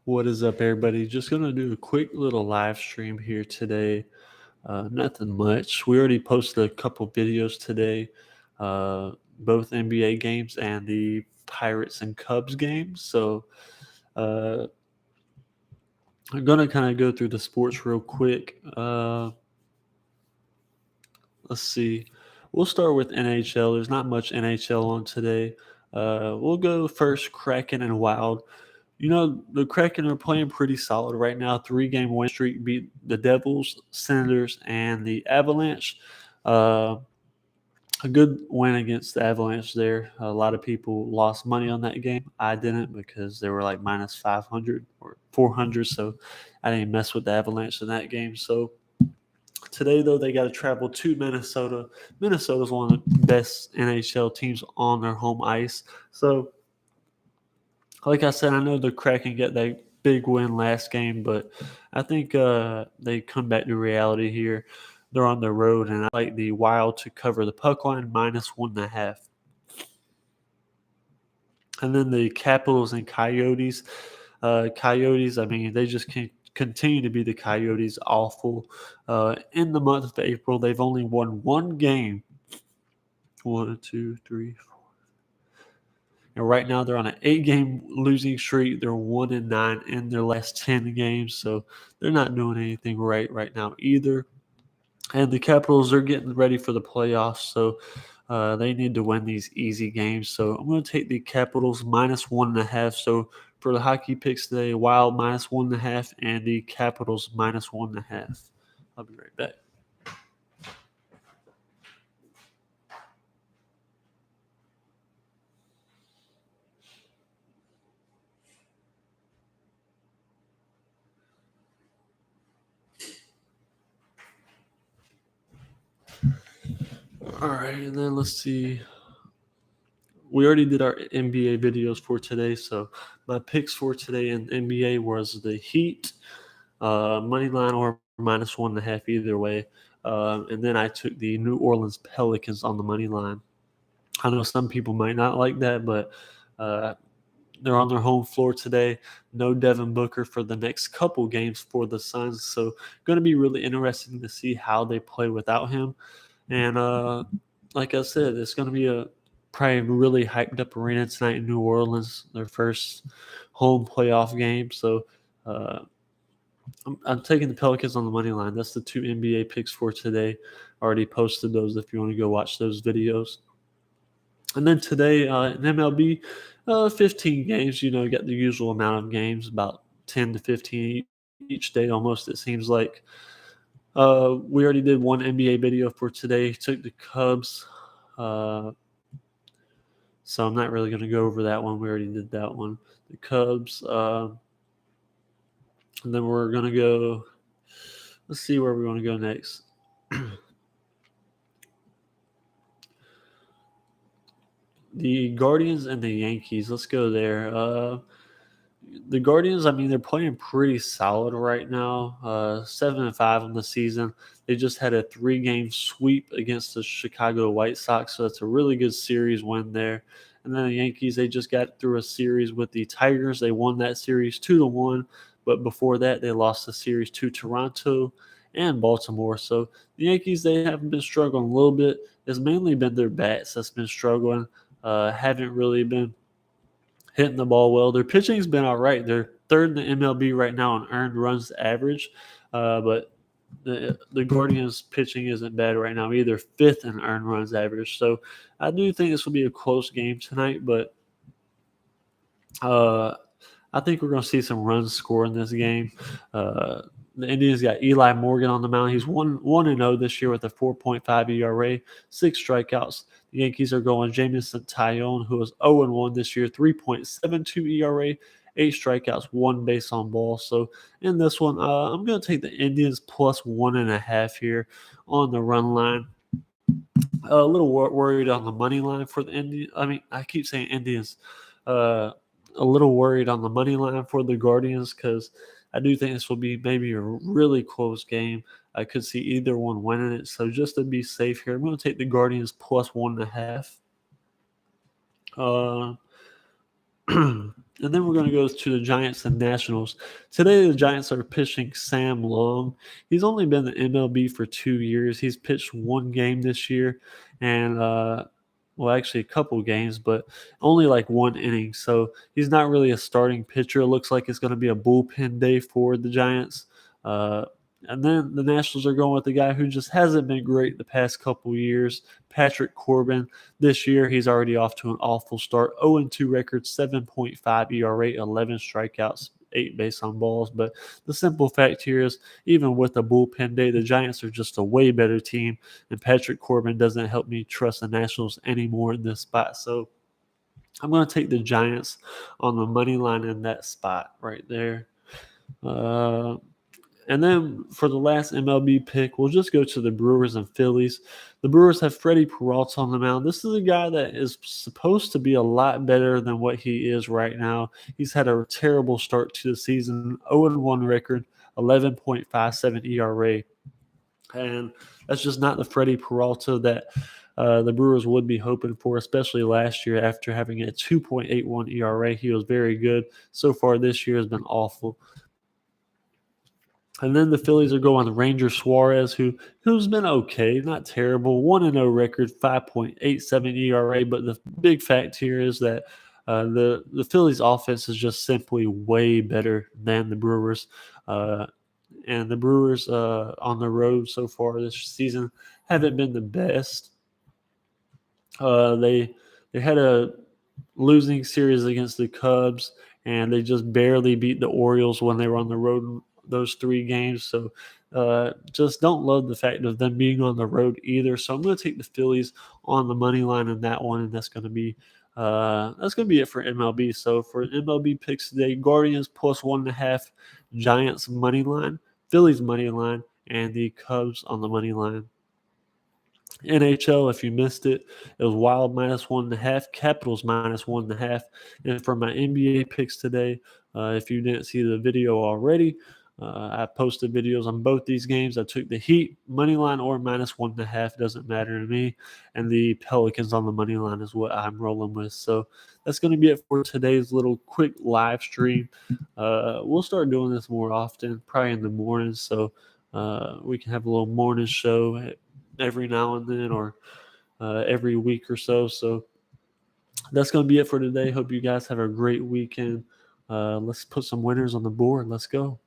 What is up, everybody? Just gonna do a quick little live stream here today. Nothing much. We already posted a couple videos today, both NBA games and the Pirates and Cubs games. So uh, I'm gonna kind of go through the sports real quick. Let's see. We'll start with NHL. There's not much NHL on today. We'll go first, Kraken and Wild. The Kraken are playing pretty solid right now. 3-game win streak, beat the Devils, Senators, and the Avalanche. Uh, a good win against the Avalanche there. A lot of people lost money on that game. I didn't because they were like minus 500 or 400, so I didn't mess with the Avalanche in that game. So today, though, they got to travel to Minnesota. Minnesota's one of the best NHL teams on their home ice. So like I said, I know the Kraken get that big win last game, but I think they come back to reality here. They're on the road, and I like the Wild to cover the puck line -1.5. And then the Capitals and Coyotes. Coyotes, I mean, they just can't continue to be the Coyotes awful. In the month of April, they've only won one game. One, two, three, and right now they're on an 8-game losing streak. They're 1-9 in their last 10 games, so they're not doing anything right now either. And the Capitals are getting ready for the playoffs, so they need to win these easy games. So I'm going to take the Capitals -1.5. So for the hockey picks today, Wild -1.5 and the Capitals -1.5. I'll be right back. All right, and then let's see. We already did our NBA videos for today, so my picks for today in NBA was the Heat, money line or -1.5 either way, and then I took the New Orleans Pelicans on the money line. I know some people might not like that, but uh, they're on their home floor today. No Devin Booker for the next couple games for the Suns, so going to be really interesting to see how they play without him. And like I said, it's going to be a probably really hyped up arena tonight in New Orleans, their first home playoff game. So uh, I'm taking the Pelicans on the money line. That's the two NBA picks for today. Already posted those if you want to go watch those videos. And then today in MLB, 15 games. You got the usual amount of games, about 10 to 15 each day almost, it seems like. We already did one NBA video for today. Took the Cubs. Uh, so I'm not really going to go over that one. We already did that one. The Cubs. And then we're going to go. Let's see where we want to go next. The Guardians and the Yankees. Let's go there. The Guardians, I mean, they're playing pretty solid right now. 7-5 on the season. They just had a 3-game sweep against the Chicago White Sox, so that's a really good series win there. And then the Yankees, they just got through a series with the Tigers. They won that series 2-1, but before that, they lost the series to Toronto and Baltimore. So the Yankees, they haven't been struggling a little bit. It's mainly been their bats that's been struggling. Haven't really been hitting the ball well. Their pitching's been all right. They're third in the MLB right now on earned runs average, but the Guardians' pitching isn't bad right now either. Fifth in earned runs average. So I do think this will be a close game tonight, but uh, I think we're going to see some runs score in this game. The Indians got Eli Morgan on the mound. He's 1-0 this year with a 4.5 ERA, 6 strikeouts. The Yankees are going Jamison Tyone, who is 0-1 this year, 3.72 ERA, 8 strikeouts, 1 base on ball. So in this one, I'm going to take the Indians plus 1.5 here on the run line. A little worried on the money line for the Indians. I mean, I keep saying Indians. A little worried on the money line for the Guardians because I do think this will be maybe a really close game. I could see either one winning it. So just to be safe here, I'm going to take the Guardians plus 1.5. Uh, And then we're going to go to the Giants and Nationals. Today, the Giants are pitching Sam Long. He's only been in the MLB for 2 years. He's pitched one game this year, and well, actually a couple games, but only like one inning. So he's not really a starting pitcher. It looks like it's going to be a bullpen day for the Giants. Uh, and then the Nationals are going with the guy who just hasn't been great the past couple years, Patrick Corbin. This year, he's already off to an awful start. 0-2 record, 7.5 ERA, 11 strikeouts, 8 base on balls. But the simple fact here is, even with a bullpen day, the Giants are just a way better team, and Patrick Corbin doesn't help me trust the Nationals anymore in this spot. So I'm going to take the Giants on the money line in that spot right there. And then for the last MLB pick, we'll just go to the Brewers and Phillies. The Brewers have Freddie Peralta on the mound. This is a guy that is supposed to be a lot better than what he is right now. He's had a terrible start to the season, 0-1 record, 11.57 ERA. And that's just not the Freddie Peralta that the Brewers would be hoping for, especially last year after having a 2.81 ERA. He was very good. So far this year has been awful. And then the Phillies are going Ranger Suarez, who's been okay, not terrible, 1-0 record, 5.87 ERA. But the big fact here is that the Phillies offense is just simply way better than the Brewers. And the Brewers on the road so far this season haven't been the best. They had a losing series against the Cubs, and they just barely beat the Orioles when they were on the road those 3 games. So just don't love the fact of them being on the road either. So I'm going to take the Phillies on the money line in that one, and that's going to be it for MLB. So for MLB picks today, Guardians plus 1.5, Giants money line, Phillies money line, and the Cubs on the money line. NHL, if you missed it, it was Wild minus 1.5, Capitals minus 1.5. And for my NBA picks today, if you didn't see the video already, I posted videos on both these games. I took the Heat money line or minus 1.5, doesn't matter to me, and the Pelicans on the money line is what I'm rolling with. So that's going to be it for today's little quick live stream. We'll start doing this more often, probably in the mornings, so we can have a little morning show every now and then, or every week or so. So that's going to be it for today. Hope you guys have a great weekend. Let's put some winners on the board. Let's go.